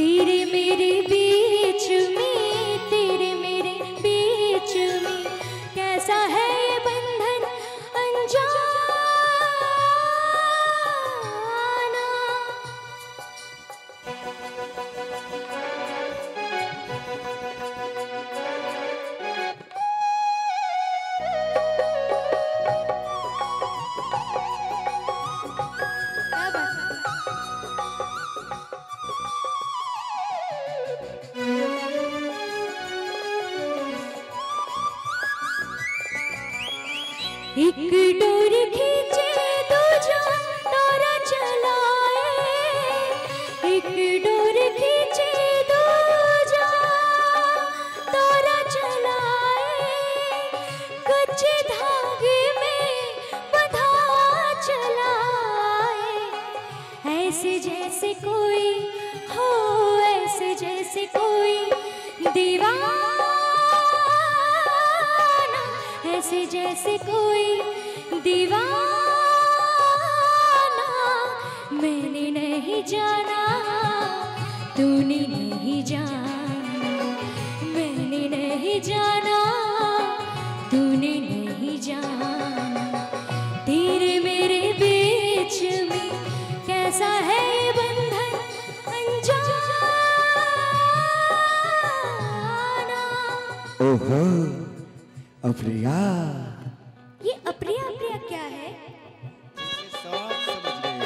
तेरे मेरे बीच में, तेरे मेरे बीच में कैसा है ये बंधन अनजाना। एक डोर खींचे दूजा तारा चलाए, एक डोर खींचे दूजा तारा चलाए, कच्चे धागे में बंधा चलाए। ऐसे जैसे कोई हो, ऐसे जैसे कोई दीवाना, ऐसे जैसे कोई दीवाना। मैंने नहीं जाना, तूने नहीं जाना, मैंने नहीं जाना, तूने नहीं जाना। तेरे मेरे बीच में कैसा है ये बंधन अनजाना। ओहो अप्रिया, ये अप्रिया अप्रिया क्या है? सब समझ गए।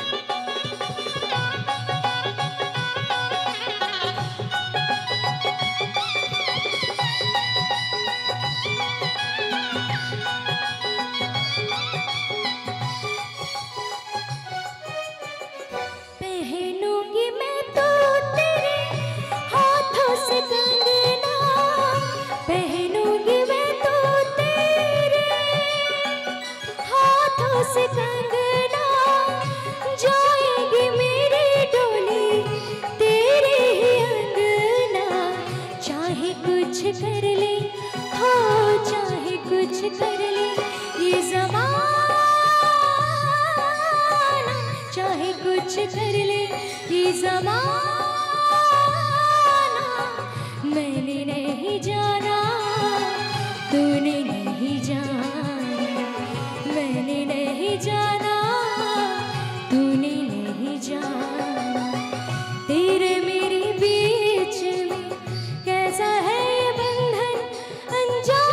पहनूंगी मैं तो तेरे हाथों से कंगना, पहनूंगी मैं तो तेरे हाथों से कंगना। जाएगी मेरी डोली तेरे ही अंगना। चाहे कुछ कर ले हो, चाहे कुछ कर ले ये ज़माना, चाहे कुछ कर ले ये ज़माना। मैंने नहीं जाना, तूने नहीं जाना, मैंने नहीं जाना, तूने नहीं जाना। तेरे मेरे बीच में कैसा है ये बंधन अनजाना।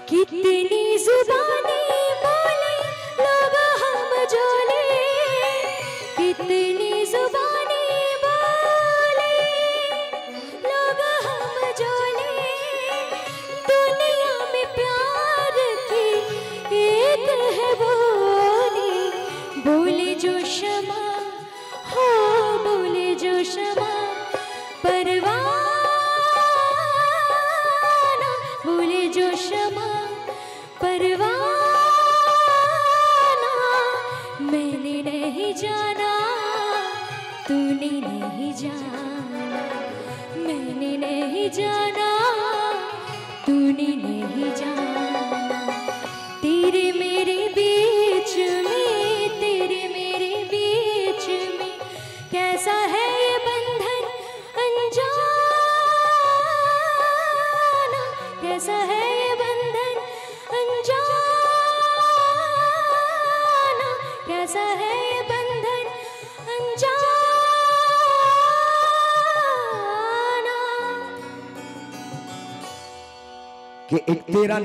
कितनी जुबानी बोले लोग हम जोले, कितनी जुबानी बोले लोग हम जोले। दुनिया में प्यार की एक है बोली, बोले जो शमा हो, बोले जो शमा परवाना, बोले जो शमा परवाना। मैंने नहीं जाना, तूने नहीं जाना, मैंने नहीं जाना, तूने नहीं जाना। तेरे मेरे बीच में, तेरे मेरे बीच में कैसा है ये बंधन अनजाना। कैसा है ये बंधन अनजाना, कैसा है ये बंधन अनजाना। कि एक तेरा